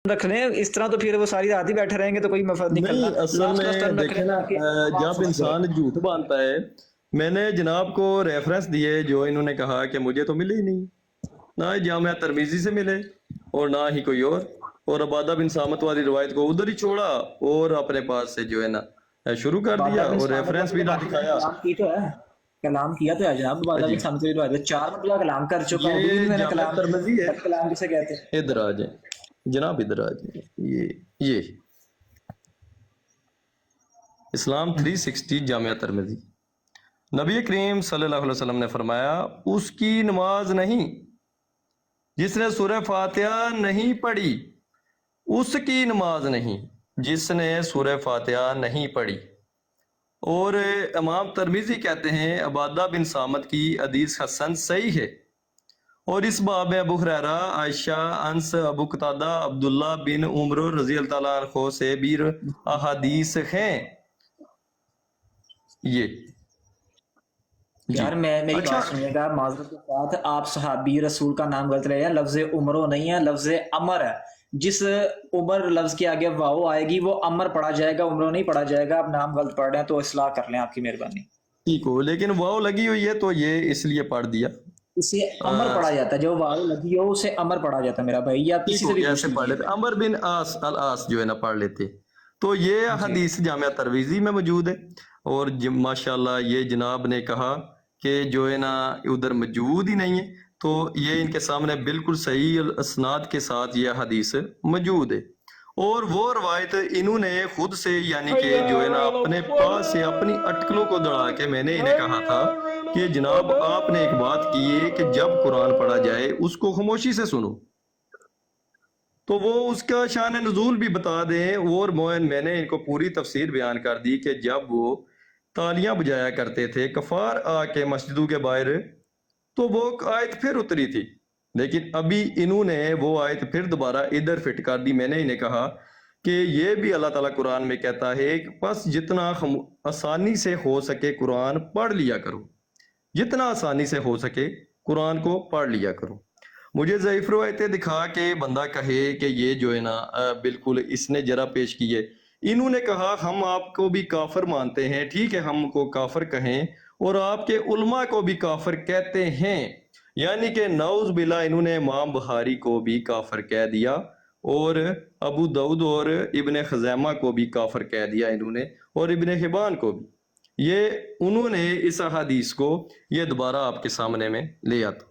رکھ لیں اس طرح تو پھر وہ ساری رات ہی بیٹھے رہیں گے تو کوئی مفاد نہیں کرنا. نہیں اصل میں دیکھیں نا جب انسان جھوٹ باندھتا ہے، میں نے جناب کو ریفرنس دیے جو انہوں نے کہا کہ مجھے تو ملے ہی نہیں، نہ جامعہ ترمیزی سے ملے اور نہ ہی کوئی اور عبادہ بن سامت والی روایت کو ادھر ہی چھوڑا اور اپنے پاس سے جو ہے نا شروع کر دیا اور ریفرنس بھی نہ دکھایا. کلام کی تو ہے، کلام کیا تو ہے جناب عبادہ جی بن سامت کی روایت 4 مرتبہ کلام کر چکا ہوں، ابھی بھی نہیں یہ میں نے جامعہ ترمذی ہے. کلام کسے کہتے ہیں. ادھر آ جائیں جناب، ادھر آ جائیں. یہ اسلام 360 جامعہ ترمذی. نبی کریم صلی اللہ علیہ وسلم نے فرمایا اس کی نماز نہیں جس نے سورہ فاتحہ نہیں پڑھی، اس کی نماز نہیں جس نے سورہ فاتحہ نہیں پڑھی. اور امام ترمذی کہتے ہیں عبادہ بن سامت کی حدیث حسن صحیح ہے. اور اس باب میں ابو ہریرہ، عائشہ، انس، ابو قتادہ، عبداللہ بن عمر رضی اللہ تعالیٰ عنہ سے بھی احادیث ہیں. یہ یار میری بات سنیے گا معذرت کے ساتھ، آپ صحابی رسول کا نام غلط رہے ہیں، لفظ عمرو نہیں ہے، لفظ امر ہے. جس عمر لفظ کے آگے واو آئے گی وہ امر پڑھا جائے گا، عمرو نہیں پڑھا جائے گا. آپ نام غلط پڑھ رہے ہیں تو اصلاح کر لیں، آپ کی مہربانی. ٹھیک ہو، لیکن واو لگی ہوئی ہے تو یہ اس لیے پڑھ دیا. اسے امر پڑھا جاتا ہے، جو واو لگی ہو اسے امر پڑھا جاتا ہے میرا بھائی، یا کسی سے بھی پوچھ ایسے پڑھ لیجیے. لیتے عمر بن آس العاص جو ہے نا پڑھ لیتے. تو یہ حدیث جامعہ ترمذی میں موجود ہے. اور ماشاءاللہ یہ جناب نے کہا کہ جو ہے نا ادھر موجود ہی نہیں ہے، تو یہ ان کے سامنے بالکل صحیح اسناد کے ساتھ یہ حدیث موجود ہے. اور وہ روایت انہوں نے خود سے یعنی کہ جو ہے نا اپنے پاس سے اپنی اٹکلوں کو دوڑا کے میں نے انہیں کہا تھا کہ جناب آپ نے ایک بات کی ہے کہ جب قرآن پڑھا جائے اس کو خاموشی سے سنو، تو وہ اس کا شان نزول بھی بتا دیں. اور میں نے ان کو پوری تفسیر بیان کر دی کہ جب وہ تالیاں بجایا کرتے تھے کفار آ کے مسجدوں کے باہر، تو وہ آیت پھر اتری تھی، لیکن ابھی انہوں نے وہ آیت پھر دوبارہ ادھر فٹ کر دی. میں نے انہیں کہا کہ یہ بھی اللہ تعالیٰ قرآن میں کہتا ہے کہ بس جتنا آسانی سے ہو سکے قرآن پڑھ لیا کرو، جتنا آسانی سے ہو سکے قرآن کو پڑھ لیا کرو. مجھے ضعیف روایتیں دکھا کے بندہ کہے کہ یہ جو ہے نا بالکل اس نے جرا پیش کی ہے. انہوں نے کہا ہم آپ کو بھی کافر مانتے ہیں، ٹھیک ہے ہم کو کافر کہیں، اور آپ کے علماء کو بھی کافر کہتے ہیں. یعنی کہ نعوذ باللہ انہوں نے امام بخاری کو بھی کافر کہہ دیا اور ابو داؤد اور ابن خزیمہ کو بھی کافر کہہ دیا انہوں نے، اور ابن حبان کو بھی. یہ انہوں نے اس حدیث کو یہ دوبارہ آپ کے سامنے میں لے آتا.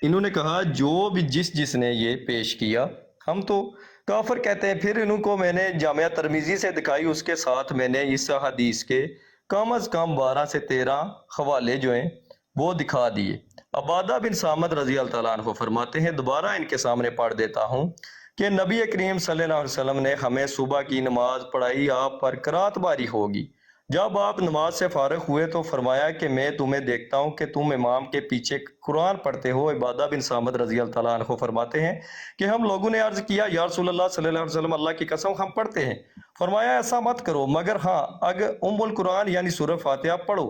انہوں نے کہا جو بھی جس نے یہ پیش کیا ہم تو کافر کہتے ہیں. پھر انہوں کو میں نے جامعہ ترمذی سے دکھائی، اس کے ساتھ میں نے اس حدیث کے کم از کم 12 سے 13 حوالے جو ہیں وہ دکھا دیے. عبادہ بن سامت رضی اللہ تعالیٰ عنہ فرماتے ہیں، دوبارہ ان کے سامنے پڑھ دیتا ہوں کہ نبی کریم صلی اللہ علیہ وسلم نے ہمیں صبح کی نماز پڑھائی، آپ پر قرات باری ہوگی. جب آپ نماز سے فارغ ہوئے تو فرمایا کہ میں تمہیں دیکھتا ہوں کہ تم امام کے پیچھے قرآن پڑھتے ہو. عبادہ بن سامت رضی اللہ تعالیٰ عنہ فرماتے ہیں کہ ہم لوگوں نے عرض کیا یا رسول اللہ صلی اللہ علیہ وسلم اللہ کی قسم ہم پڑھتے ہیں. فرمایا ایسا مت کرو، مگر ہاں اگر القرآن یعنی سورہ فاتحہ پڑھو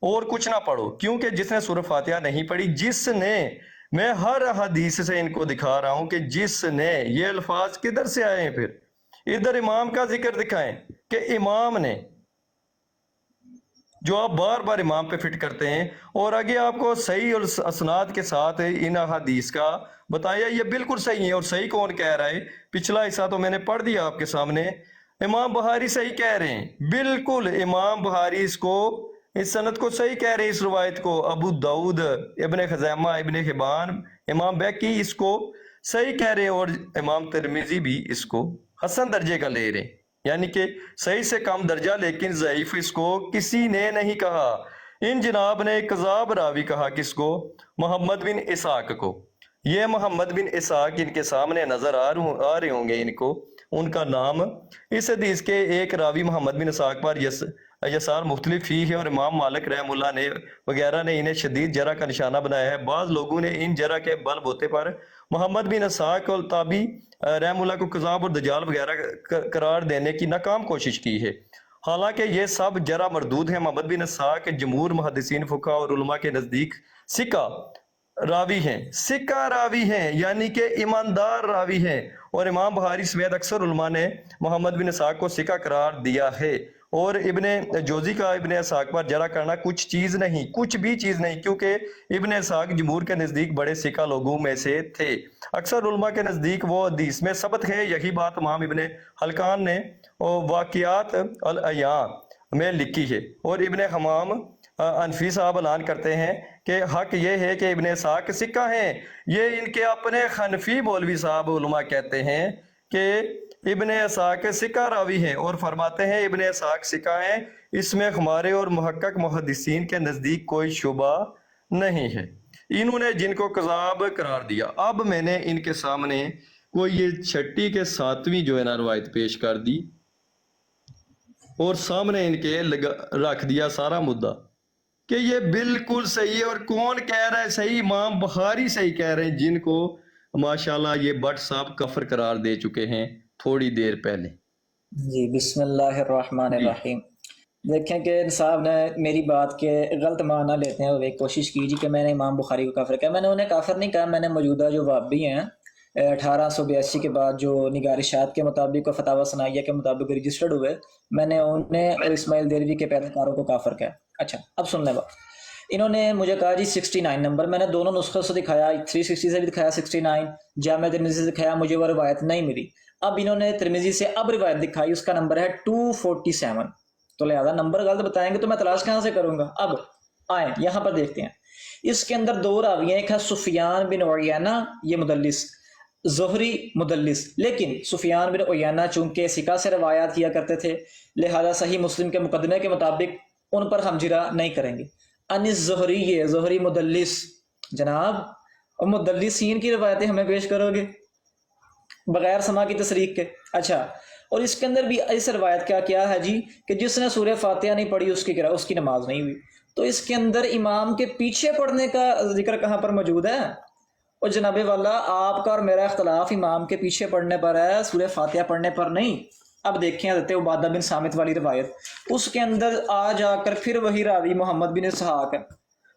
اور کچھ نہ پڑھو، کیونکہ جس نے سورہ فاتحہ نہیں پڑھی، جس نے، میں ہر حدیث سے ان کو دکھا رہا ہوں کہ جس نے، یہ الفاظ کدھر سے آئے ہیں؟ پھر ادھر امام کا ذکر دکھائیں کہ امام نے، جو آپ بار بار امام پہ فٹ کرتے ہیں، اور آگے آپ کو صحیح اور اسناد کے ساتھ ان حدیث کا بتایا یہ بالکل صحیح ہے. اور صحیح کون کہہ رہا ہے؟ پچھلا حصہ تو میں نے پڑھ دیا آپ کے سامنے، امام بخاری صحیح کہہ رہے ہیں، بالکل امام بخاری اس کو، اس سند کو صحیح کہہ رہے ہیں. اس روایت کو ابو داؤد، ابن خزیمہ، ابن حبان، امام بیکی اس کو صحیح کہہ رہے ہیں، اور امام ترمذی بھی اس کو حسن درجے کا لے رہے ہیں، یعنی کہ صحیح سے کم درجہ. لیکن ضعیف اس کو کسی نے نہیں کہا. ان جناب نے کذاب راوی کہا کس کو؟ محمد بن اسحاق کو. یہ محمد بن اسحاق ان کے سامنے نظر آ رہے ہوں گے ان کو، ان کا نام. اس حدیث کے ایک راوی محمد بن اسحاق پر یسار مختلف ہی ہے، اور امام مالک رحم اللہ نے وغیرہ نے انہیں شدید جرح کا نشانہ بنایا ہے. بعض لوگوں نے ان جرح کے بل بوتے پر محمد بن اسحاق اور تابی رحم اللہ کو کذاب اور دجال وغیرہ قرار دینے کی ناکام کوشش کی ہے. حالانکہ یہ سب جرح مردود ہیں. محمد بن اسحاق جمہور محدثین، فقہ اور علماء کے نزدیک ثقہ रावी हैं, सिक्का रावी हैं, यानी कि ईमानदार रावी हैं। और इमाम बुखारी समेत अक्सर उलमा ने मोहम्मद बिन इसहाक को सिक्का करार दिया है। और इब्ने जोजी का इब्ने इसहाक पर जरा करना कुछ चीज नहीं, कुछ भी चीज नहीं, क्योंकि इब्ने इसहाक जमहूर के नजदीक बड़े सिक्का लोगों में से थे। अक्सर उलमा के नजदीक वो हदीस में सबत है। यही बात इमाम इब्ने हलकान ने वाकियात अल अयाम में लिखी है। और इब्ने हमाम अनफी साहब ऐलान करते हैं कि हक ये है कि इब्ने इसहाक सिक्का हैं। ये इनके अपने हनफी मौलवी साहब उलमा कहते हैं कि इब्ने इसहाक सिक्का रावी हैं, और फरमाते हैं इब्ने इसहाक सिक्का हैं, इसमें हमारे और मुहक्कक मुहद्दिसीन के नज़दीक कोई शुबा नहीं है। इन्होंने जिनको कज़ाब करार दिया। अब मैंने इनके सामने कोई ये 6 के 7वीं जो है ना रवायत पेश कर दी और सामने इनके रख दिया सारा मुद्दा कि ये बिल्कुल सही है। और कौन कह रहा है सही? इमाम बुखारी सही कह रहे हैं, जिनको माशाल्लाह ये भट्ट साहब कफर करार दे चुके हैं थोड़ी देर पहले। जी बिस्मिल्लाहिर्रहमानिर्रहीम। देखें कि साहब ने मेरी बात के गलत माना लेते हैं, वो कोशिश कीजिए कि मैंने इमाम बुखारी को काफिर कहा। मैंने उन्हें काफिर नहीं कहा। मैंने मौजूदा जो वाबी हैं 1882 के बाद जो निगारिशात के मुताबिक और फतावा सनाइया के मुताबिक रजिस्टर्ड हुए, मैंने उन्हें और इस्माइल देरवी के पैरोकारों को काफिर कहा। अच्छा, अब सुन लें बात। इन्होंने मुझे कहा जी 69 नंबर, मैंने दोनों नुस्खों से दिखाया, 360 से भी दिखाया, 69 जामे तिर्मिज़ी से दिखाया, मुझे वो रिवायत नहीं मिली। अब इन्होंने तिर्मिज़ी से अब रिवायत दिखाई, उसका नंबर है 247। तो लिहाजा नंबर गलत बताएंगे तो मैं तलाश कहाँ से करूंगा? अब आए यहाँ पर देखते हैं। इसके अंदर 2 रावी हैं, एक है सुफियान बिन उयैना, ये मुदल्लिस, ज़ुहरी मुदल्लिस। लेकिन सुफियान बिन उयैना चूंकि सिका से रवायात किया करते थे, लिहाजा सही मुस्लिम के मुकदमे के मुताबिक उन पर हम जिरा नहीं करेंगे। अनिस ज़ुहरी, ये ज़ुहरी मुदल्लिस जनाब, और मुदल्लिसीन की रवायतें हमें पेश करोगे बगैर समा की तसरीक के? अच्छा, और इसके अंदर भी इस रवायत का क्या है जी कि जिसने सूरह फातिहा नहीं पढ़ी उसकी नमाज नहीं हुई। तो इसके अंदर इमाम के पीछे पढ़ने का जिक्र कहाँ पर मौजूद है? और जनाबे वाला, आपका और मेरा इख्तलाफ इमाम के पीछे पढ़ने पर है, सूरह फातिहा पढ़ने पर नहीं। अब देखें हज़रत उबादा बिन सामित वाली रवायत, उसके अंदर आ जाकर फिर वही रावी मोहम्मद बिन इसहाक है।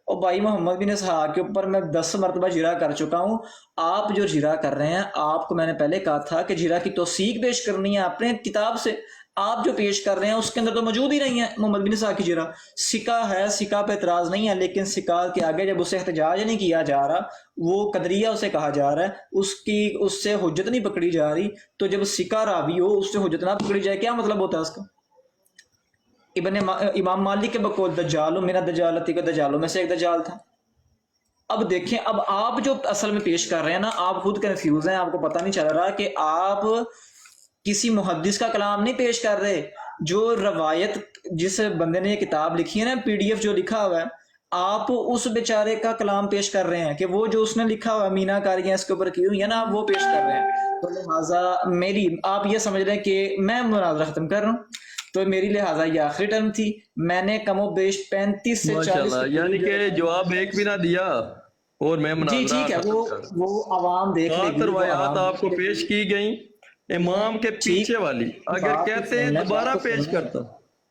और भाई मोहम्मद बिन इसहाक के ऊपर मैं 10 मरतबा जिरा कर चुका हूँ। आप जो जिरा कर रहे हैं, आपको मैंने पहले कहा था कि जिरा की तौसीक पेश करनी है अपने किताब से। आप जो पेश कर रहे हैं उसके अंदर तो मौजूद ही नहीं है मोहम्मद बिन इसहाक की जिरा। सिका है, सिका पे एतराज नहीं है, लेकिन सिका के आगे जब उससे एहतजाज नहीं किया जा रहा, वो कदरिया उसे कहा जा रहा है, उससे हुज्जत नहीं पकड़ी जा रही, तो जब सिका रावी हो उससे हुज्जत ना पकड़ी जाए, क्या मतलब होता है उसका? इमाम मालिक के बकौल दज्जालो मेरा दज्जालती का दज्जालों में से एक दज्जाल था। अब देखें, अब आप जो असल में पेश कर रहे हैं ना, आप खुद कंफ्यूज हैं, आपको पता नहीं चल रहा कि आप किसी मुहद्दिस का कलाम नहीं पेश कर रहे। जो रवायत, जिस बंदे ने ये किताब लिखी है ना, PDF जो लिखा हुआ है, आप उस बेचारे का कलाम पेश कर रहे हैं कि वो जो उसने लिखा हुआ मीनाकारियां इसके ऊपर की हुई है ना, आप वो पेश कर रहे हैं। तो लिहाजा मेरी, आप ये समझ रहे हैं कि मैं मुनाज़रा खत्म कर रहा हूँ, तो मेरी लिहाजा ये आखिरी टर्म थी। मैंने कमो बेश 35 से 40, यानी कि जवाब एक भी ना दिया और मैं जी ठीक है, वो आवाम देख लेगी। रवायात आपको पेश की गई इमाम के पीछे वाली, अगर कहते हैं दोबारा पेश करता।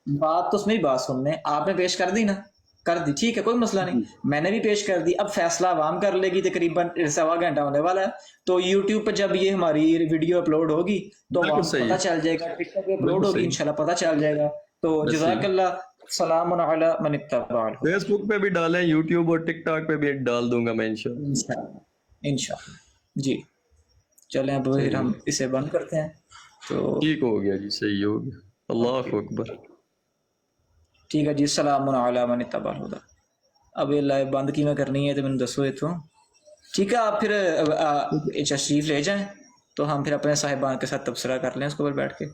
बात तो मेरी बात सुनने, आपने पेश कर दी ना, कर दी, ठीक है, कोई मसला नहीं, मैंने भी पेश कर दी। अब फैसला आवाम कर लेगी, तकरीबन 1.25 घंटा होने वाला है। तो YouTube पर जब ये हमारी वीडियो अपलोड होगी तो पता चल जाएगा, टिकटॉक पे अपलोड होगी, इंशाल्लाह पता चल जाएगा। तो जज़ाकल्लाह, सलाम अला मन इत्तबा। फेसबुक पे भी डालें, YouTube और टिकटॉक पे भी डाल दूंगा मैं इंशाल्लाह। जी चलें, अब फिर हम इसे बंद करते हैं। तो ठीक हो गया जी, सही हो गया, अल्लाह अकबर। ठीक है जी, सलाम अला मन इत्तबा हुदा। अब ये लाइव बंद की मैं करनी है तो मैंने दसो इतों, ठीक है। आप फिर तशरीफ ले जाएं तो हम फिर अपने साहिबान के साथ तबसरा कर लें उसके ऊपर बैठ के।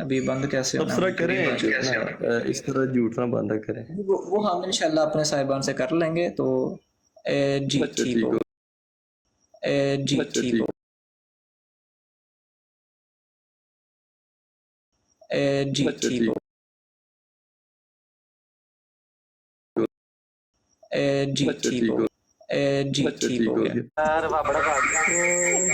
अभी बंद कैसे तबसरा करें, इस तरह झूठना बंद करें, वो हम इंशाल्लाह अपने साहिबान से कर लेंगे। तो जी ठीक हो, जी ठीक हो, जी ठीक हो, जी ठीक हो, जी ठीक हो गया। यार बड़ा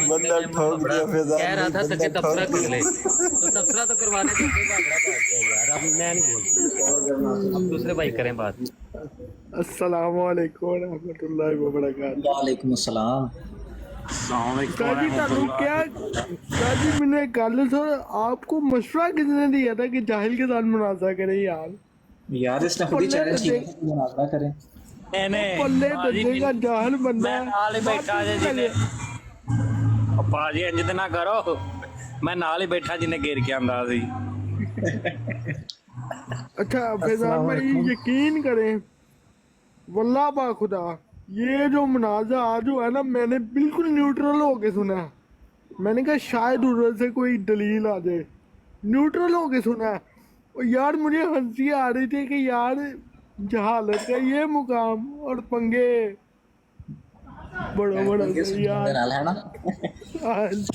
बंदा ठोक दिया फैजान, कह रहा था सके तबसरा कर ले, तो तबसरा तो करवाने देते भागड़ा भाग गया यार। अब मैं नहीं बोलता, अब दूसरे भाई करें बात। अस्सलामुअलैकुम रहमतुल्लाहि व बरकातहू। वालेकुम अस्सलाम। काजी तानू क्या काजी मैंने कल सर आपको मशवरा किसने दिया था कि जाहिल के साथ मुनाजा करें यार? यार इसने खुद ही पल्ले चैलेंज दे किया कि मुनाजरा करें। पल्ले दे का जाहिल बंदा मैं नाल ही बैठा जे जिन्हें भाजी इंज ते ना करो, मैं नाल ही बैठा जिन्हें गिर के आंदा सी। अच्छा फैजान भाई यकीन करें वल्लाह बा खुदा ये जो मुनाजा जो है ना मैंने बिल्कुल न्यूट्रल होके सुना है। मैंने कहा शायद उधर से कोई दलील आ जाए, न्यूट्रल होके सुना है। और यार मुझे हंसी आ रही थी कि यार जहालत का ये मुकाम और पंगे बड़ा बड़ा यार। नाल है ना।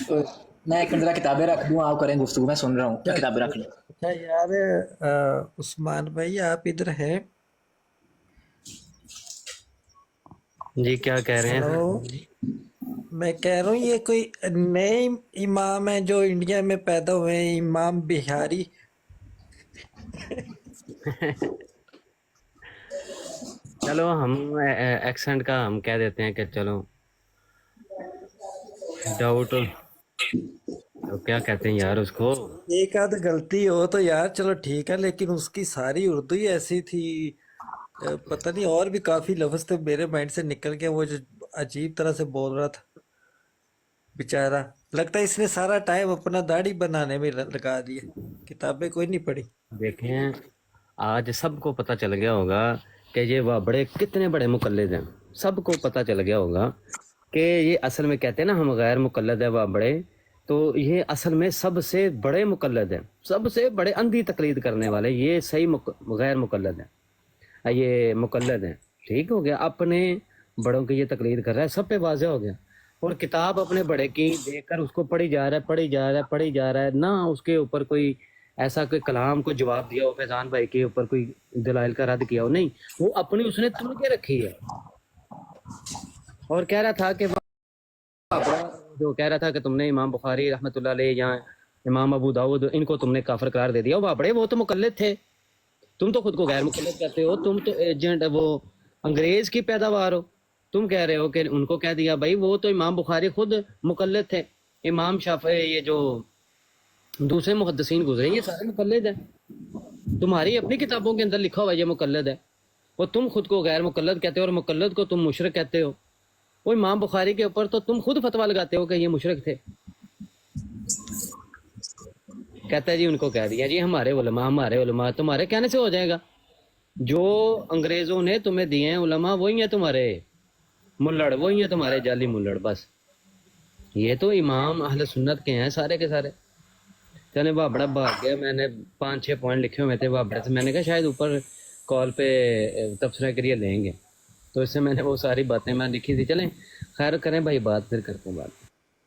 तो मैं एक जरा किताबें रख दूं, आप करें गुफ्तगू, मैं सुन रहा हूँ, किताबें रख लो। अच्छा यार उस्मान भाई आप इधर हैं? जी क्या कह रहे हैं? हेलो, मैं कह रहा हूँ ये कोई नए इमाम है जो इंडिया में पैदा हुए हैं, इमाम बिहारी। चलो हम एक्सेंट का हम कह देते हैं कि चलो डाउट, तो क्या कहते हैं यार उसको, एक आध गलती हो तो यार चलो ठीक है, लेकिन उसकी सारी उर्दू ही ऐसी थी। पता नहीं और भी काफी लफ्ज थे मेरे माइंड से निकल गए, वो जो अजीब तरह से बोल रहा था बेचारा। लगता है इसने सारा टाइम अपना दाढ़ी बनाने में लगा दिया, किताबें कोई नहीं पढ़ी। देखें आज सबको पता चल गया होगा कि ये वाह बड़े कितने बड़े मुकल्लिद हैं। सबको पता चल गया होगा कि ये असल में कहते हैं ना हम गैर मुकल्लिद है वाह बड़े, तो ये असल में सबसे बड़े मुकल्लिद हैं, सबसे बड़े अंधी तकलीद करने वाले ये सही गैर मुकल्लिद हैं, ये मुकल्लिद हैं। ठीक हो गया, अपने बड़ों की ये तकलीद कर रहा है, सब पे वाज़ेह हो गया। और किताब अपने बड़े की देखकर उसको पढ़ी जा रहा है, पढ़ी जा रहा है, पढ़ी जा रहा है ना, उसके ऊपर कोई ऐसा कोई कलाम को जवाब दिया हो, फैजान भाई के ऊपर कोई दलाइल का रद्द किया हो, नहीं, वो अपनी उसने तुल के रखी है। और कह रहा था कि जो कह रहा था कि तुमने इमाम बुखारी रहमतुल्लाह अलैह या इमाम अबू दाऊद इनको तुमने काफिर करार दे दिया, वाह बड़े वो तो मुकल्लिद थे, तुम तो खुद को गैर मुकल्लिद कहते हो, तुम तो एजेंट वो अंग्रेज की पैदावार हो। तुम कह रहे हो कि उनको कह दिया भाई वो तो इमाम बुखारी खुद मुकल्लिद थे, इमाम शाफी ये जो दूसरे मुहद्दिसीन गुजरे ये सारे मुकल्लिद हैं। तुम्हारी अपनी किताबों के अंदर लिखा हुआ ये मुकल्लिद है, और तुम खुद को गैर मुकल्लिद कहते हो और मुकल्लिद को तुम मुशरिक कहते हो। वो इमाम बुखारी के ऊपर तो तुम खुद फतवा लगाते हो कि ये मुशरिक थे। कहता है जी उनको कह दिया जी हमारे उलमा, तुम्हारे कहने से हो जाएगा? जो अंग्रेजों ने तुम्हें दिए हैं उलमा वही है तुम्हारे मुल्लड़, वही है तुम्हारे जाली मुल्लड़। बस ये तो इमाम अहले सुन्नत के हैं सारे के सारे। चले बाबड़ा भाग गया, मैंने 5-6 पॉइंट लिखे हुए थे बाबड़ा से, मैंने कहा शायद ऊपर कॉल पे तबसरा करिए लेंगे, तो इससे मैंने वो सारी बातें मैं लिखी थी। चलें खैर करें भाई, बात फिर करते हैं बात।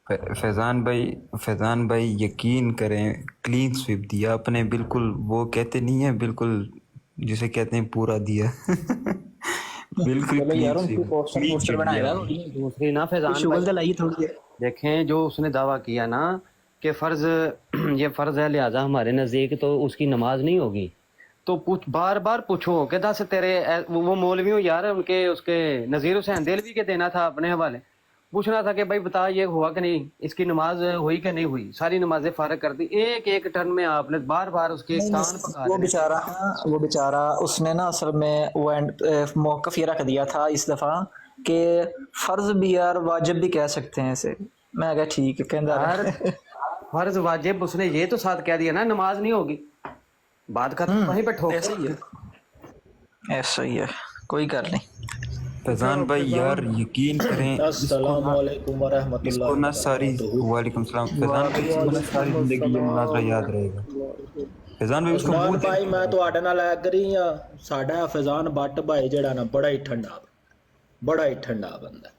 फैज़ान भाई यकीन करें क्लीन स्वीप दिया आपने, बिल्कुल वो कहते नहीं है, बिल्कुल जिसे कहते हैं पूरा दिया। बिल्कुल चलो यार क्लीन उनकी पोस्टर बनाएगा दूसरी ना फैजान शुगल दलाई थोड़ी है। देखें जो उसने दावा किया ना कि फर्ज ये फर्ज है लिहाजा हमारे नज़दीक तो उसकी नमाज नहीं होगी, तो बार बार पूछो कि दस तेरे वो मौलवी हो यार, उनके उसके नज़ीर हुसैन देलवी के देना था अपने हवाले, पूछना था कि भाई बता ये हुआ कि नहीं, इसकी नमाज हुई कि नहीं हुई। सारी नमाजें फारग कर दी, एक एक टर्न में आपने बार बार उसके कान पका वो बेचारा उसने ना असल में वो मौकफ ये रख दिया था इस दफा कि फर्ज भी यार वाजिब भी कह सकते हैं इसे। मैं कहा ठीक है कहता फर्ज वाजिब उसने ये तो साथ कह दिया ना नमाज नहीं होगी, बात खत्म वहीं पे ठोक। ऐसा ही है, कोई गल नहीं। फैज़ान भाई यार यकीन करें अस्सलाम वालेकुम व रहमतुल्लाह इसको ना सारी वालेकुम सलाम फैज़ान भाई इसको ना सारी जिंदगी ये मुनाज़रा याद रहेगा। फैज़ान भाई उसको ਉਸਮਾਨ ਭਾਈ ਮੈਂ ਤੁਹਾਡੇ ਨਾਲ ਐਗਰੀ ਆ। ਸਾਡਾ ਫੈਜ਼ਾਨ ਬੱਟ ਭਾਈ ਜਿਹੜਾ ਨਾ ਬੜਾ ਹੀ ਠੰਡਾ ਬੰਦਾ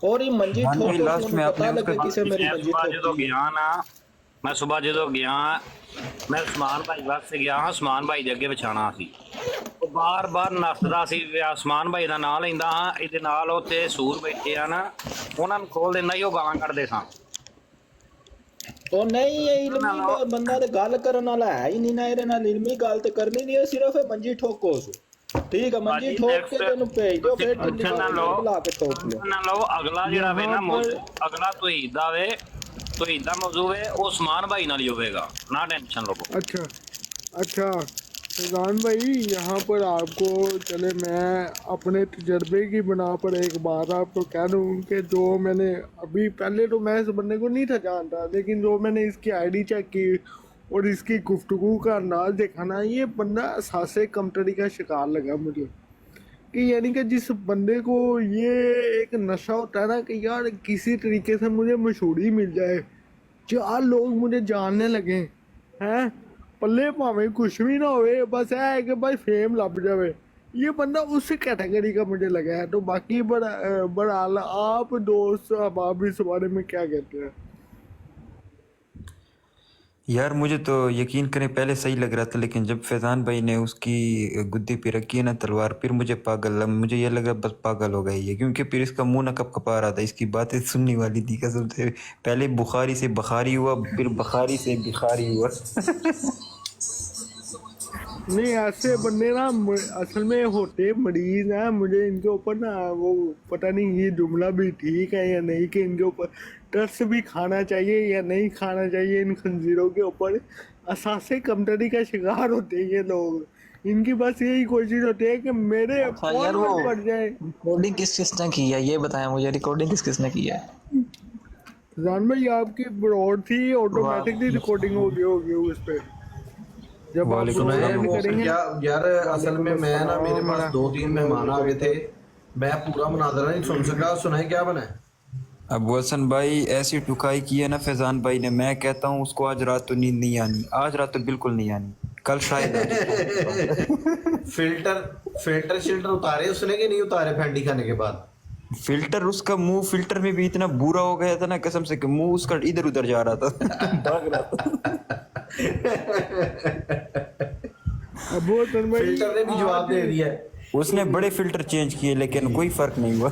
और ये मंजी ठोको लास्ट में आपने पता लगे किसे मेरी मंजी ਜਦੋਂ ਗਿਆ ਨਾ ਮੈਂ ਸਵੇਰ ਜਦੋਂ ਗਿਆ ਮੈਂ ਉਸਮਾਨ ਭਾਈ ਵਾਸਤੇ ਗਿਆ ਹਾਂ, ਉਸਮਾਨ ਭਾਈ ਦੇ ਅੱਗੇ ਵਿਛਾਣਾ ਸੀ, ਉਹ ਬਾਰ-ਬਾਰ ਨੱਸਦਾ ਸੀ, ਉਸਮਾਨ ਭਾਈ ਦਾ ਨਾਂ ਲੈਂਦਾ ਹਾਂ, ਇਹਦੇ ਨਾਲ ਉੱਤੇ ਸੂਰ ਬੈਠੇ ਆ ਨਾ ਉਹਨਾਂ ਨੂੰ ਖੋਲ ਦਿੰਦਾ ਹੀ ਉਹ ਗਾਲਾਂ ਕੱਢਦੇ ਸਾਂ। ਉਹ ਨਹੀਂ ਇਹ ਇਲਮੀ ਬੰਦਾ ਤੇ ਗੱਲ ਕਰਨ ਵਾਲਾ ਹੈ ਹੀ ਨਹੀਂ ਨਾ, ਇਹਦੇ ਨਾਲ ਇਲਮੀ ਗੱਲ ਤੇ ਕਰਨੀ ਨਹੀਂ, ਸਿਰਫ ਇਹ ਮੰਜੀ ਠੋਕੋ ਉਸ ਠੀਕ ਹੈ, ਮੰਜੀ ਠੋਕ ਕੇ ਤੈਨੂੰ ਭੇਜ ਦਿਓ, ਫਿਰ ਲਾ ਕੇ ਠੋਕ ਲਿਓ ਨਾ ਲਓ। ਅਗਲਾ ਜਿਹੜਾ ਵੇ ਨਾ ਅਗਲਾ ਤੋਹੀਦ ਦਾ ਵੇ, ਤੋਹੀਦ ਦਾ ਮੌਜੂ ਵੇ ਉਹ ਉਸਮਾਨ ਭਾਈ ਨਾਲ ਹੀ ਹੋਵੇਗਾ, ਨਾ टेंशन लो। अच्छा अच्छा फैजान भाई, यहाँ पर आपको चले मैं अपने तजर्बे की बना पर एक बात आपको कह दूँ कि जो मैंने अभी पहले तो मैं इस बंदे को नहीं था जानता, लेकिन जो मैंने इसकी आईडी चेक की और इसकी गुफ्तगू का अंदाज देखा ना, ये बंदा असासे कमतरी का शिकार लगा मुझे। कि यानी कि जिस बंदे को ये एक नशा होता है ना कि यार किसी तरीके से मुझे मशहूरी मिल जाए, 4 लोग मुझे जानने लगे हैं, पल्ले भावें कुछ भी ना होए, बस है कि भाई फेम लग जावे, ये बंदा उस कैटेगरी का मुझे लगा है। तो बाकी बड़ा आप दोस्त अब आप इस बारे में क्या कहते हैं? यार मुझे तो यकीन करें पहले सही लग रहा था, लेकिन जब फैजान भाई ने उसकी गुद्दी पे रखी है ना तलवार, फिर मुझे ये लगा बस पागल हो गई है, क्योंकि फिर इसका मुंह ना कप कपा रहा था, इसकी बातें सुनने वाली थी कसम से। पहले बुखारी से बखारी हुआ, फिर बखारी से बिखारी हुआ। नहीं ऐसे बंदे ना असल में होते मरीज हैं, मुझे इनके ऊपर ना वो पता नहीं ये जुमला भी ठीक है या नहीं कि इनके ऊपर टर्स भी खाना चाहिए या नहीं खाना चाहिए, इन खंजीरों के ऊपर असासे कमतरी का शिकार होते हैं ये लोग। इनकी बस यही कोशिश होती है कि मेरे यार वो पड़ जाए। रिकॉर्डिंग किस किसने की है ये बताएं मुझे, रिकॉर्डिंग किस किसने की है? जान भाई आपकी ब्रॉड थी, ऑटोमेटिकली रिकॉर्डिंग होगी उस पे जब आप broadcast करेंगे। यार असल में मैं ना मेरे पास 2-3 मेहमान आ गए थे, मैं पूरा मुनाजरा नहीं सुन सका, सुनाए क्या बना है? अब वसन भाई ऐसी टुकाई की है ना फैजान भाई ने, मैं कहता हूँ उसको आज रात तो नींद नहीं आनी, आज रात तो बिल्कुल नहीं आनी, कल शायद फिल्टर शिल्टर उतारे उसने कि नहीं उतारे फैंडी खाने के बाद? फिल्टर उसका मुंह फिल्टर में भी इतना बुरा हो गया था ना कसम से कि मुंह उसका इधर उधर जा रहा था भाग रहा था। अब वो फिल्टर ने भी जवाब दे दिया है। उसने बड़े फिल्टर चेंज किए लेकिन कोई फर्क नहीं हुआ।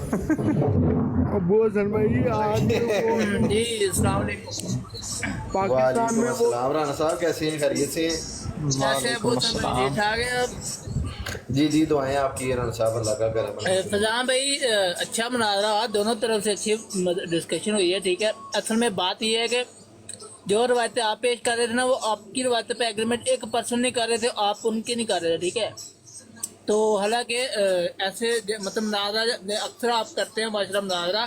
अब वो भाई आज जी अस्सलाम वालेकुम। पाकिस्तान में वो राना साहब कैसे हैं, खैरियत से हैं? कैसे बहुत समय जी ठा गए जी दुआएं आपकी राना साहब, अल्लाह का करम है। फजान भाई अच्छा मुनाजरा हुआ, दोनों तरफ से अच्छी डिस्कशन हुई है, ठीक है। असल में बात ये है कि जो रवायतें आप पेश कर रहे थे ना, वो आपकी रवायतों पे एग्रीमेंट एक पर्सन नहीं कर रहे थे, आप उनके नहीं कर रहे थे, ठीक है। तो हालांकि ऐसे मतलब मुनाजरा अक्सर आप करते हैं माशरा मुनाजरा,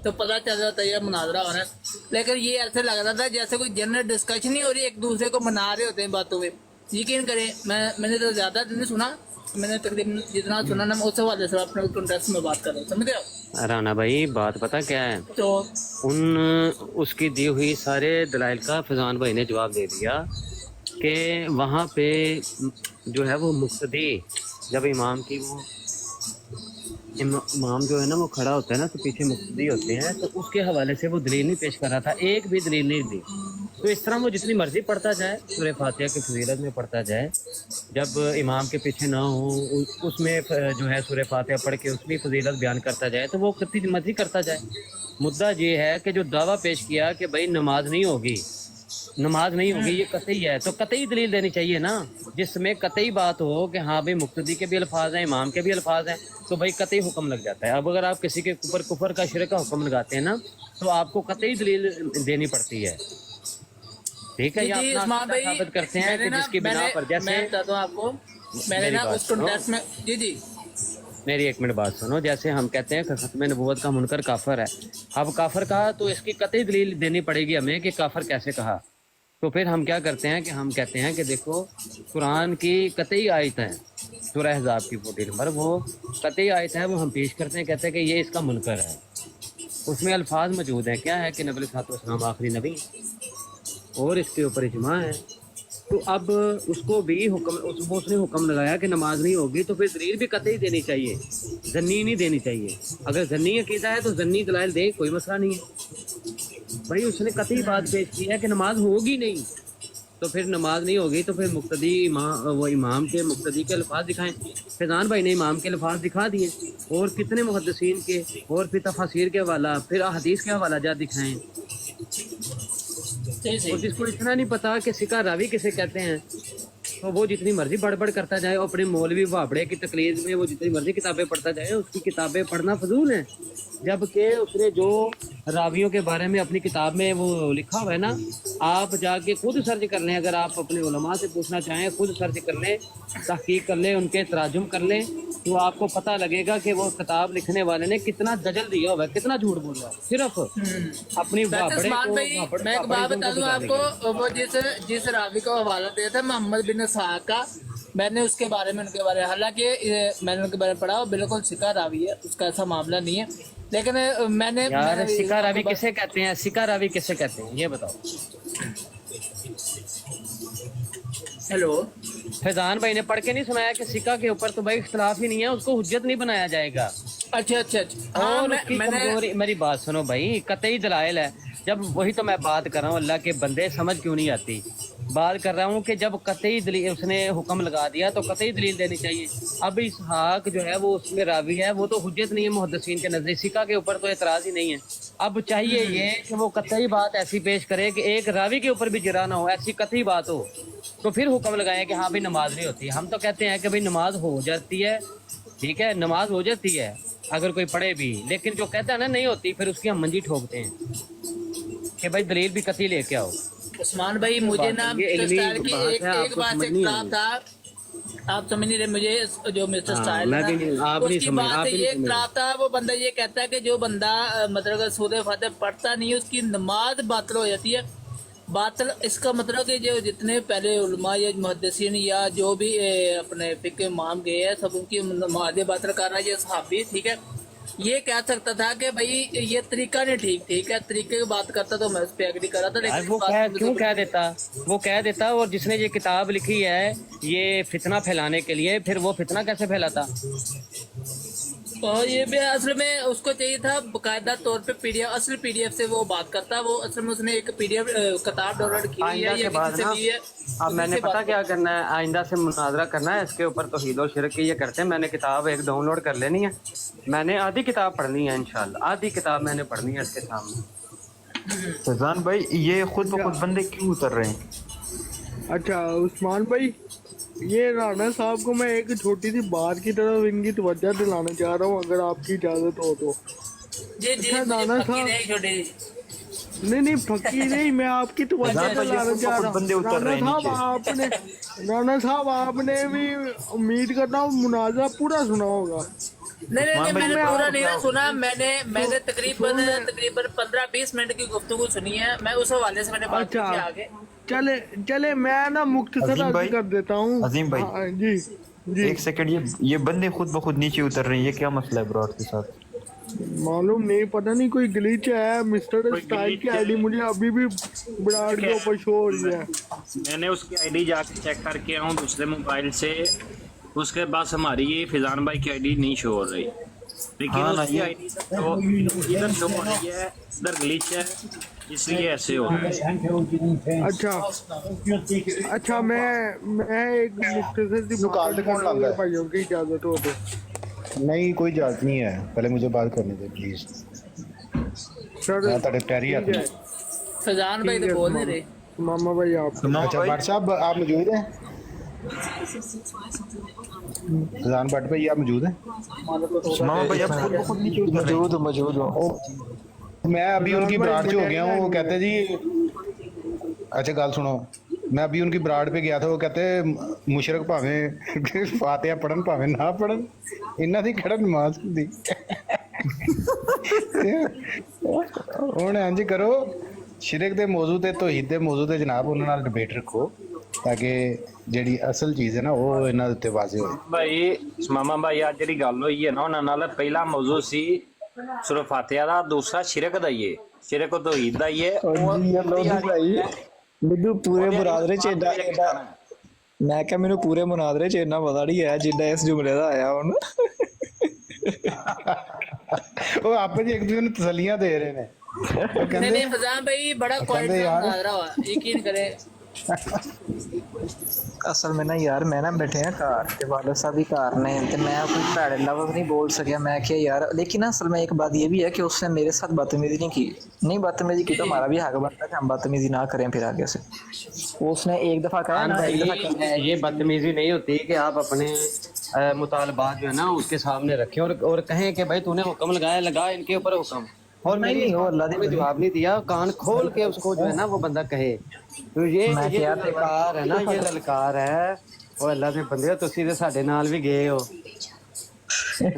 तो पता चल जाता है ये मुनाजरा हो रहा है, लेकिन ये ऐसे लग रहा था जैसे कोई जनरल डिस्कशन नहीं हो रही, एक दूसरे को मना रहे होते हैं बातों में। यकीन करें मैंने तो ज़्यादा नहीं सुना, मैंने तकरीबन जितना सुना ना मैं उस हवाले से अपने कॉन्टेक्स्ट में बात कर रहा हूँ, समझ रहे हो? राना भाई बात पता क्या है, तो उसकी दी हुई सारे दलाइल का फैजान भाई ने जवाब दे दिया कि वहाँ पे जो है वो मुक्तदी, जब इमाम की वो इमाम जो है ना वो खड़ा होता है ना, तो पीछे मुक्तदी होते हैं, तो उसके हवाले से वो दलील नहीं पेश कर रहा था, एक भी दलील नहीं दी। तो इस तरह वो जितनी मर्जी पढ़ता जाए, सूरह फातिहा की फजीलत में पढ़ता जाए, जब इमाम के पीछे ना हो उसमें जो है सूरह फातिहा पढ़ के उसकी फजीलत बयान करता जाए, तो वो कितनी मर्जी करता जाए। मुद्दा ये है कि जो दावा पेश किया कि भाई नमाज नहीं होगी ये कतई है, तो कतई दलील देनी चाहिए ना, जिसमें कतई बात हो कि हाँ भाई मुक्तदी के भी अल्फाज हैं, इमाम के भी अल्फाज हैं, तो भाई कतई हुक्म लग जाता है। अब अगर आप किसी के ऊपर कुफर का शिरक का हुक्म लगाते हैं ना, तो आपको कतई दलील देनी पड़ती है, ठीक है। ये अपना साबित करते हैं कि जिसकी बिना पर, जैसे मैं बताता हूँ आपको, मैंने ना उस कॉन्टेक्स्ट में जी मेरी एक मिनट बात सुनो, जैसे हम कहते हैं कि खत्म नबूवत का मुनकर काफर है, अब काफर कहा तो इसकी कतई दलील देनी पड़ेगी हमें कि काफर कैसे कहा। तो फिर हम क्या करते हैं कि हम कहते हैं कि देखो कुरान की कतई आयत है, सूरह अहज़ाब की 40 नंबर, वो कतई आयत है, वो हम पेश करते हैं, कहते हैं कि ये इसका मुनकर है, उसमें अल्फाज मौजूद हैं, क्या है कि नबी सल्लल्लाहु आखिरी नबी और इसके ऊपर इजमा है। तो अब उसको भी उसने हुक्म लगाया कि नमाज नहीं होगी, तो फिर दलील भी कतई देनी चाहिए, जन्नी नहीं देनी चाहिए। अगर जन्नी अकीदा है तो जन्नी दलाइल दे, कोई मसला नहीं है भाई। उसने कतई बात पेश की है कि नमाज होगी नहीं, तो फिर नमाज नहीं होगी, तो फिर मुक्तदी इमाम के मुक्तदी के अल्फाज दिखाएं। फैजान भाई ने इमाम के अल्फाज दिखा दिए, और कितने मुहद्दिसीन के, और फिर तफसीर के हवाला, फिर हदीस के हवाला जात दिखाएं। और जिसको इतना नहीं पता कि सिका रावी किसे कहते हैं, तो वो जितनी मर्जी बड़बड़ करता जाए और अपने मौलवी वाबड़े की तकलीद में वो जितनी मर्जी किताबें पढ़ता जाए, उसकी किताबें पढ़ना फजूल है। जबकि उसने जो रावियों के बारे में अपनी किताब में वो लिखा हुआ है ना, आप जाके खुद सर्च कर लें, अगर आप अपने उलमा से पूछना चाहें खुद सर्च कर लें, तहकीक कर लें, उनके तराजुम कर लें, तो आपको पता लगेगा कि वो किताब लिखने वाले ने कितना दजल दिया हुआ है, कितना झूठ बोल रहा है, सिर्फ अपनी वाबड़े को। मैं एक बात बता दूं आपको, वो जिस रावी का हवाला दिया था मोहम्मद बिन इसहाक का, मैंने उसके बारे में हालांकि मैंने उनके बारे में पढ़ा, वो बिल्कुल सिका रावी है, उसका ऐसा मामला नहीं है। लेकिन मैंने सिका रावी किसे कहते हैं, सिका रावी किसे कहते हैं ये बताओ। हेलो, फैजान भाई ने पढ़ के नहीं सुनाया कि सिका के ऊपर तो भाई इख्तलाफ ही नहीं है, उसको हुज्जत नहीं बनाया जाएगा। अच्छा। और उसकी कमजोरी, मेरी बात सुनो भाई, कतई दलाइल है। जब वही तो मैं बात कर रहा हूँ, अल्लाह के बंदे समझ क्यों नहीं आती। बात कर रहा हूँ कि जब कतई दलील उसने हुक्म लगा दिया तो कतई दलील देनी चाहिए। अब इसहाक जो है वो उसमें रावी है, वो तो हुज्जत नहीं है मुहद्दिसीन के नजदीक, सिका के ऊपर तो एतराज ही नहीं है। अब चाहिए ये कि वो कतई बात ऐसी पेश करे कि एक रावी के ऊपर भी जरा ना हो, ऐसी कतई बात हो, तो फिर हुक्म लगाएं कि हाँ भाई नमाज नहीं होती। हम तो कहते हैं कि भाई नमाज हो जाती है, ठीक है, नमाज हो जाती है अगर कोई पढ़े भी, लेकिन जो कहता है ना नहीं होती, फिर उसकी हम मंजी ठोकते हैं कि भाई दलील भी कतई लेके आओ। उस्मान भाई, मुझे ना मिस्टर स्टाइल की एक बात से खिलाफ था, आप समझ नहीं रहे मुझे, जो मिस्टर स्टाइल उसकी बात ये खिलाफ था। वो बंदा ये कहता है कि जो बंदा मतलब सूरह फातिहा पढ़ता नहीं है उसकी नमाज बातिल हो जाती है। बातिल इसका मतलब कि जो जितने पहले उलमा या मुहद्दिसीन या जो भी अपने फिक्र इमाम गए हैं, सब उनकी नमाज बातिल कर रहा है ये सहाबी, ठीक है। ये कह सकता था कि भाई ये तरीका नहीं ठीक है, तरीके की बात करता तो मैं उस पर एग्री कर रहा था, लेकिन वो क्यों कह देता, वो कह देता। और जिसने ये किताब लिखी है ये फितना फैलाने के लिए, फिर वो फितना कैसे फैलाता। और ये भी असल में उसको चाहिए था बाकायदा तौर पे पीडीएफ, असल पीडीएफ से वो बात करता। वो असल में उसने एक पीडीएफ किताब डाउनलोड की है या किसी से ली है। अब मैंने पता क्या करना है, आइंदा से मुनाजरा करना है इसके ऊपर, तौहीद और शिरक की ये करते हैं। मैंने किताब एक डाउनलोड कर लेनी है, मैंने आधी किताब पढ़नी है इंशाल्लाह, आधी किताब मैंने पढ़नी है इसके सामने। फैजान भाई ये खुद ब खुद बंदे क्यों उतर रहे हैं? अच्छा उस्मान भाई, ये राना साहब को मैं एक छोटी सी बात की तरफ इनकी तवज्जो दिलाना चाह रहा हूँ, अगर आपकी इजाजत हो तो। राना साहब नहीं फकीर नहीं, मैं आपकी तवज्जो दिलाना चाह रहा हूँ। राना साहब आपने भी उम्मीद करता हूँ मुनाज़रा पूरा सुना होगा। नहीं मैंने पूरा नहीं सुना, मैंने तकरीबन 15-20 मिनट की गुफ्तगू सुनी है। मैं उस हवाले से मैंने बात की आगे। चले मैं ना मुख्तसर अर्ज कर देता हूँ। अजीम भाई जी एक सेकंड, ये बंदे खुद ब खुद नीचे उतर रहे हैं, ये क्या मसला है ब्रो आपके साथ? मालूम नहीं, पता नहीं कोई ग्लिच है। मिस्टर स्टाइल की आईडी मुझे अभी भी ब्रांड के ऊपर शो हो रही है। मैंने उसकी आईडी जाके चेक करके आऊँ दूसरे मोबाइल से, उसके बाद हमारी ये फिजान भाई की आईडी नहीं शो हो रही, लेकिन उसकी आईडी इधर शो हो रही है, इधर ग्लिच है, इसलिए ऐसे हो रहा है। अच्छा मैं एक मुख्तसर सी बात करना भाइयों की इजाजत हो तो। नहीं कोई इजाजत नहीं है, पहले मुझे बात करने दे प्लीज। सर तैयारी आती है फैजान भाई तो बोल नहीं रहे। मामा भाई आप अच्छा भट्ट साहब आप मौजूद हैं? फैजान भट्ट भाई आप मौजूद हैं? मामा भाई आप खुद नीचे उतर रहे हैं। मौजूद हूं। मैं अभी उनकी ब्रांड से हो गया हूँ, वो कहते जी अच्छा गल सुनो, मैं अभी उनकी ब्रांड पे गया था, वो कहते मुशरक भावें फातिहा पढ़न भावें ना पढ़न, इन्हां दी किहड़ा नमाज हुंदी। हुण इंज करो, शिरक दे मौजू ते तौहीद दे मौजू ते जनाब उन्हां नाल डिबेट रखो, ताकि ਜਿਹੜੀ ਅਸਲ ਚੀਜ਼ ਹੈ ਨਾ ਉਹ ਇਹਨਾਂ ਦੇ ਉੱਤੇ ਵਾਜ਼ਿਹ ਹੋਏ। ਭਾਈ ਮਾਮਾ ਭਾਈ ਅੱਜ ਜਿਹੜੀ ਗੱਲ ਹੋਈ ਹੈ ਨਾ ਉਹਨਾਂ ਨਾਲ, ਪਹਿਲਾ ਮੌਜੂ ਸੀ ਸੂਰਹ ਫਾਤਿਹਾ ਦਾ, ਦੂਸਰਾ ਸ਼ਿਰਕ ਦਾ ਹੀ ਹੈ, ਸ਼ਿਰਕ ਤੌਹੀਦ ਦਾ ਹੀ ਹੈ। ਮੈਨੂੰ ਪੂਰੇ ਮੁਨਾਜ਼ਰੇ ਚ ਇੰਨਾ ਮੈਂ ਕਿਹਾ ਮੈਨੂੰ ਪੂਰੇ ਮੁਨਾਜ਼ਰੇ ਚ ਇੰਨਾ ਪਤਾ ਨਹੀਂ ਹੈ ਜਿੰਨਾ ਇਸ ਜੁਮਲੇ ਦਾ ਆਇਆ ਹੁਣ। ਉਹ ਆਪੇ ਜੀ ਇੱਕ ਦੂਜੇ ਨੂੰ ਤਸੱਲੀਆਂ ਦੇ ਰਹੇ ਨੇ। नहीं फजान भाई बड़ा क्वालिटी मुनाज़रा हुआ, यकीन करें ਅਸਲ में ना यार मैं ना बैठे हैं कार के वाले साहब भी कार ने तो मैं कोई भैड़े लफ्ज़ नहीं बोल सकिया मैं क्या यार लेकिन ना असल में एक बात ये भी है कि उसने मेरे साथ बदतमीजी नहीं बदतमीजी की तो हमारा भी हक बनता है कि हम बदतमीजी ना करें फिर आगे से उसने एक दफ़ा कहा ना एक दफ़ा ये बदतमीजी नहीं होती कि आप अपने मुतालबात जो है ना उसके सामने रखें और कहें कि भाई तूने हुक्म लगाया, लगा इनके ऊपर हुक्म, और मैंने ने जवाब नहीं दिया, कान खोल के उसको जो है ना वो बंदा कहे। तो ये ललकार है ना, ये ललकार है वो अल्लाह दे बंदे तुसी ते साडे नाल भी गए हो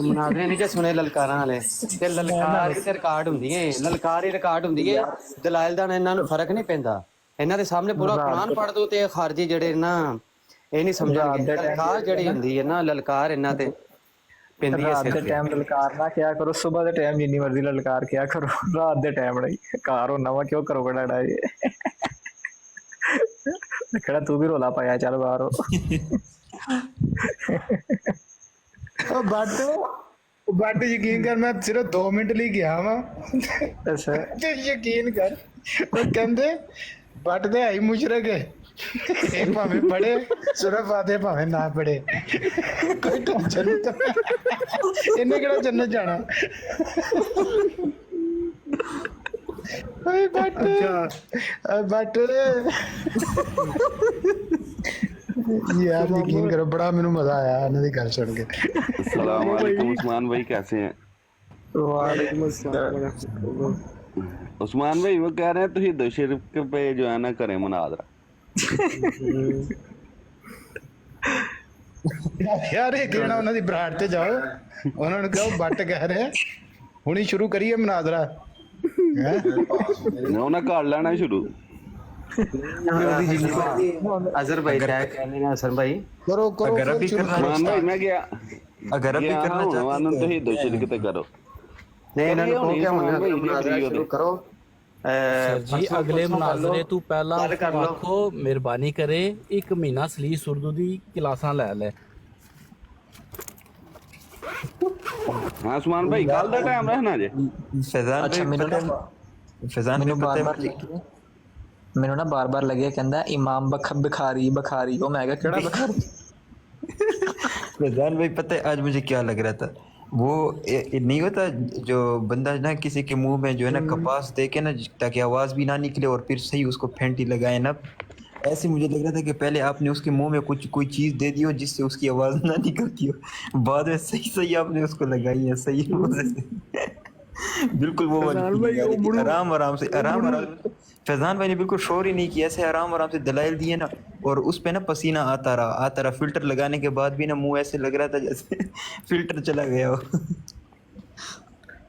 मुनाज़रे नहीं जे सुने ललकारां वाले ते ललकार ते रिकॉर्ड हुंदी है, ललकार ही रिकॉर्ड हुंदी है। दलाइल दा इन्हां नूं फर्क नहीं पैंदा, इन्हां दे सामने पूरा कुरान पढ़ दो ते खारजी जेड़े ना ਇਹ ਨਹੀਂ ਸਮਝਣਗੇ। ਲਲਕਾਰ ਜਿਹੜੀ ਹੁੰਦੀ ਹੈ ਨਾ, ਲਲਕਾਰ ਇਹਨਾਂ ਤੇ ਪੈਂਦੀ ਹੈ रात ਸਿਰ के ਤੇ। टाइम ललकार ना क्या करो, सुबह के टाइम जिन्नी मर्जी ललकार क्या करो, रात के टाइम नहीं कार होना वा क्यों करो कड़ा ये कड़ा तू भी रोला पाया चल बाहर बट यकीन कर मैं सिर्फ 2 मिनट ਲਈ ਗਿਆ ਵਾਂ अच्छा ਤੇ ਯਕੀਨ ਕਰ ਉਹ ਕਹਿੰਦੇ ਬਟ ਤੇ ਆਈ ਮੁਸ਼ਰਕ ਹੈ ਇਹ ਭਾਵੇਂ ਪੜੇ ਸੁਰਫ ਆਦੇ ਭਾਵੇਂ ਨਾ ਪੜੇ ਕੋਈ ਟੈਨਸ਼ਨ ਨਹੀਂ ਇਹਨੇ ਕਿਹੜਾ ਜੰਨਤ ਜਾਣਾ ਓਏ ਬਟ यार यकीन करो बड़ा मेनू मजा आया इन्हां दी गल सुन के। अस्सलाम वालेकुम उस्मान भाई, कैसे हैं? वालेकुम अस्सलाम। उस्मान भाई वो कह रहे हैं तुझे दो शिरक पे जो है ना करें मुनाजरा। यार एक जणा उन्हां दी बराड़ ते जाओ, उन्हां नूं कहो बट कह रहे हुणी शुरू करिए मुनाजरा हैं, उन्हें कर लेना शुरू। अजहर भाई क्या कहने हैं? अजहर भाई करो करो अगर अभी करना उस्मान भाई मैं गया अगर अभी करना चाहते चाहते तो ही दो शिरक ते करो। नहीं इन्होंने को क्या होना है, मुनाजरा शुरू करो। जी अगले मुनाजरे तू पहला ਗੱਲ ਕਰ ਲਓ। आखो मेहरबानी करे 1 महीना सलीस उर्दू दी क्लासां लै ले। हाँ उस्मान भाई कल दा टाइम रखना जे। फैजान अच्छा भाई फैजान मैनू भाई बार पता है ਮੈਨੂੰ ਨਾ ਬਾਰ-ਬਾਰ ਲੱਗਿਆ ਕਹਿੰਦਾ ਇਮਾਮ ਬਖਾਰੀ ਉਹ ਮੈਂ ਕਿਹਾ ਕਿਹੜਾ ਬਖਾਰੀ। फैजान भाई पता है आज मुझे क्या लग रहा था, वो नहीं होता जो बंदा ना किसी के मुंह में जो है ना कपास दे के ना ताकि आवाज भी ना निकले और फिर सही उसको फेंटी लगाए ना, ऐसे मुझे लग रहा था कि पहले आपने उसके मुंह में कोई चीज दे दी हो जिससे उसकी आवाज ना निकलती हो, बाद में सही आपने उसको लगाई है सही बिल्कुल वो वाली आराम से फैजान भाई ने बिल्कुल शोर ही नहीं किया, ऐसे आराम से दलाइल दिए ना, और उस पे ना पसीना आता रहा फिल्टर लगाने के बाद भी ना मुंह ऐसे लग रहा था जैसे फिल्टर चला गया हो।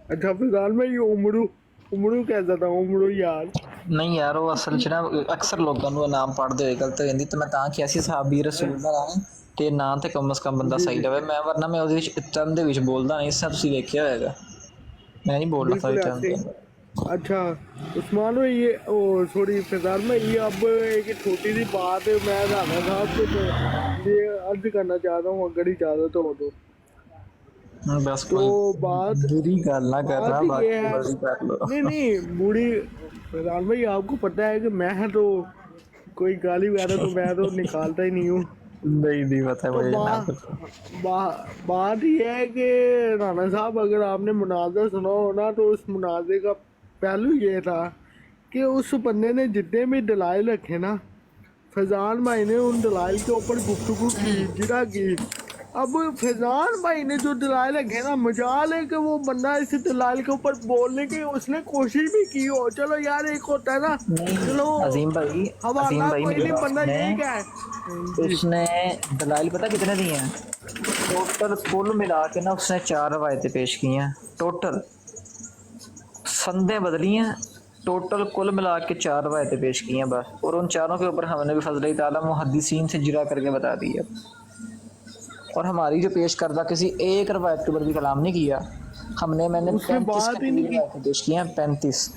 अच्छा फैजान भाई उमरू कैसा था उमरू यार? नहीं यार वो असल च ना अक्सर लोगों ਨੂੰ ਨਾਮ ਪੜਦੇ ਹੋਏ ਗਲਤ ਹੋ ਜਾਂਦੀ ਤੇ ਮੈਂ ਤਾਂ ਕਿ ਅਸੀਂ ਸਾਹਬੀ ਰਸੂਲ ਦਾ ਨਾਮ ਤੇ ਨਾਂ ਤੇ ਕਮ ਸ ਕਮ ਬੰਦਾ ਸਹੀ ਲਵੇ, ਮੈਂ ਵਰਨਾ ਮੈਂ ਉਹਦੇ ਵਿੱਚ ਟਰਮ ਦੇ ਵਿੱਚ ਬੋਲਦਾ ਨਹੀਂ, ਸਭ ਤੁਸੀਂ ਵੇਖਿਆ ਹੋਏਗਾ मैं नहीं बोल रहा था इस टाइम पे। अच्छा उस्मान भाई ये ओ सॉरी फैजान भाई ये अब एक छोटी सी बात है, मैं राणा साहब को ये अर्ज करना चाहता हूँ अगर इजाजत हो तो। बस तो बात बुरी गल ना कर रहा, बात ये है बाकी कर लो। नहीं बुरी फैजान भाई आपको पता है कि मैं तो कोई गाली वगैरह तो मैं तो निकालता ही नहीं हूँ। नहीं पता मुझे तो बात ये है कि राणा साहब अगर आपने मुनाज़रा सुना हो ना तो उस मुनाज़रे का पहलू ये था कि उस बंदे ने जितने भी दलाइल रखे ना, फैजान भाई ने उन दलाइल के ऊपर गुफ्तगू की जिरा की। अब फैजान भाई ने जो दलाइल रखे ना, मजाल है कि वो बंदा इस दलाइल के ऊपर बोलने की उसने कोशिश भी की हो, चलो यार एक होता है ना, चलो अजीम भाई कोई नहीं बंदा यही क्या है। उसने दलाइल पता कितने दिए हैं टोटल, कुल मिला के ना उसने 4 रवायतें पेश की हैं टोटल, संदें बदली हैं टोटल, कुल मिला के 4 रवायतें पेश की हैं बस, और उन चारों के ऊपर हमने भी फजल ताला मुहद्दिसीन से जिरा करके बता दी है, और हमारी जो पेश करदा किसी एक रवायत के ऊपर भी कलाम नहीं किया हमने, मैंने 35 पेश किए हैं 35।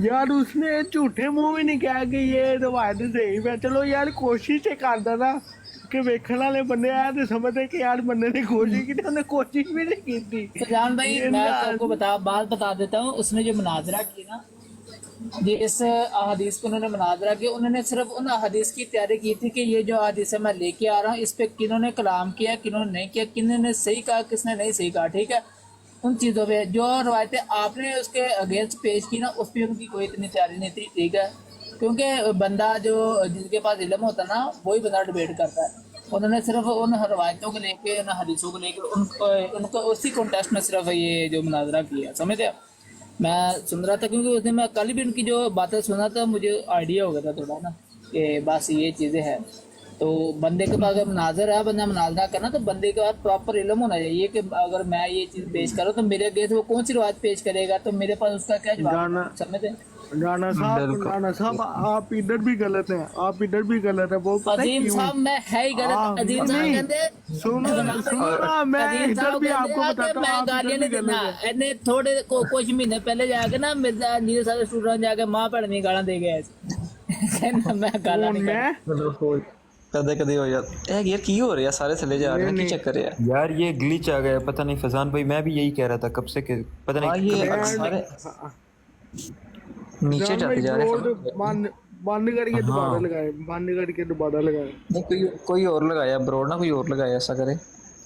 यार उसने झूठे मुंह भी नहीं कहा कि ये रवायत सही है, चलो यार कोशिश से करदा ना कि वेखण वाले बंदे आए तो समझते कि यार बंदे ने कोशिश की, उन्होंने कोशिश भी नहीं की थी। फैजान भाई मैं आपको बात बता देता हूँ, उसने जो मुनाजरा की ना जिस अहादीस पे उन्होंने मुनाजरा किया, उन्होंने सिर्फ उन अहादीस की तैयारी की थी कि ये जो अहादीस है मैं लेके आ रहा हूँ, इस पे किन्होंने कलाम किया, किन्होंने नहीं किया, किन्होंने सही कहा, किसने नहीं सही कहा, ठीक है। उन चीज़ों पे जो रवायतें आपने उसके अगेंस्ट पेश की ना, उस पर उनकी कोई इतनी तैयारी नहीं थी, ठीक है। क्योंकि बंदा जो जिसके पास इल्म होता है ना, वही बंदा डिबेट करता है। उन्होंने सिर्फ उन रवायतों को लेके, उन हदीसों को लेके उनको उसी कॉन्टेस्ट में सिर्फ ये जो मुनाजरा किया, समझते हैं। मैं सुन रहा था क्योंकि उस दिन मैं कल भी उनकी जो बातें सुना था, मुझे आइडिया हो गया था थोड़ा ना कि बस ये चीज़ें हैं। तो बंदे के पास अगर मुनाजर है, बंदा मुनाजरा करना, तो बंदे के पास प्रॉपर इल्म होना चाहिए कि अगर मैं ये चीज़ पेश करूँ तो मेरे अगेंस्ट वो कौन सी रवायत पेश करेगा, तो मेरे पास उसका क्या जवाब, समझते हैं। राणा साहब आप इधर भी गलत हैं, आप इधर भी गलत है। वो पता है अजीम क्यों? साहब मैं है ही गलत। अजीम साहब कहते सुनो ना, मैं इधर भी आपको बताता हूँ, मैं आप गालियां इधर नहीं भी देना। गलत है। इन्हें थोड़े कुछ महीने पहले जाके ना मिर्जा नीर सारे स्टूडेंट जाके मां भैन गाला दे गए कहना मैं गाला कौन, नहीं मैं? कदे कदे हो जाता है यार, की हो रहा है, सारे चले जा रहे हैं, की चक्कर है यार ये ग्लिच आ गया, पता नहीं फैजान भाई, मैं भी यही कह रहा था कब से कि पता हाँ, नहीं ये मैं- सारे नीचे जाते जा रहे हैं। बंद करके दोबारा लगाए, बंद करके दोबारा लगाए। नहीं, कोई और लगाया ब्रोड ना, कोई और लगाया, ऐसा करे।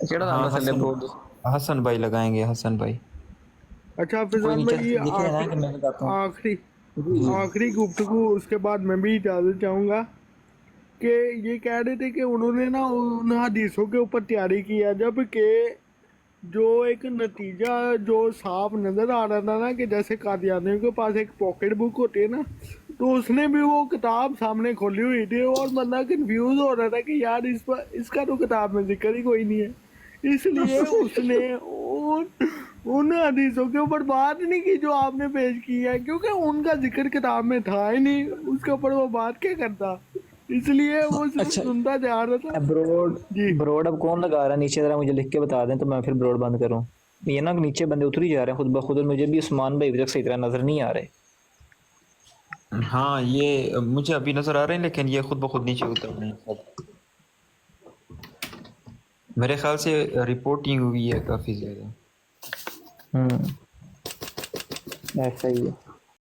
केड़ा नाम है थल्ले ब्रोड? हसन भाई लगाएंगे, हसन भाई। अच्छा कोई फिजान नीचे भाई, लिखे है ना कि मैं बताता हूँ। आखिरी गुफ्तगू, उसके बाद मैं भी इजाजत चाहूंगा कि ये कह रहे थे कि उन्होंने ना उन हदीसों के ऊपर तैयारी की है, जबकि जो एक नतीजा जो साफ नज़र आ रहा था ना कि जैसे कादियानियों के पास एक पॉकेट बुक होती है ना, तो उसने भी वो किताब सामने खोली हुई थी और बंदा कंफ्यूज हो रहा था कि यार इसका तो किताब में जिक्र ही कोई नहीं है, इसलिए उसने उन हदीसों के ऊपर बात नहीं की जो आपने पेश की है, क्योंकि उनका जिक्र किताब में था ही नहीं, उसके ऊपर वो बात क्या करता, इसलिए वो सिर्फ सुनता जा रहा था। ब्रोड अब कौन लगा रहा है नीचे, जरा मुझे लिख के बता दें तो मैं फिर ब्रोड बंद करूं। ये ना नीचे बंदे उतर ही जा रहे हैं खुद ब खुद, और मुझे भी उस्मान भाई अभी तक सही तरह नजर नहीं आ रहे। हाँ ये मुझे अभी नजर आ रहे हैं, लेकिन ये खुद ब खुद नीचे उतर रहे हैं। मेरे ख्याल से रिपोर्टिंग हुई है काफी ज्यादा। ऐसा ही है।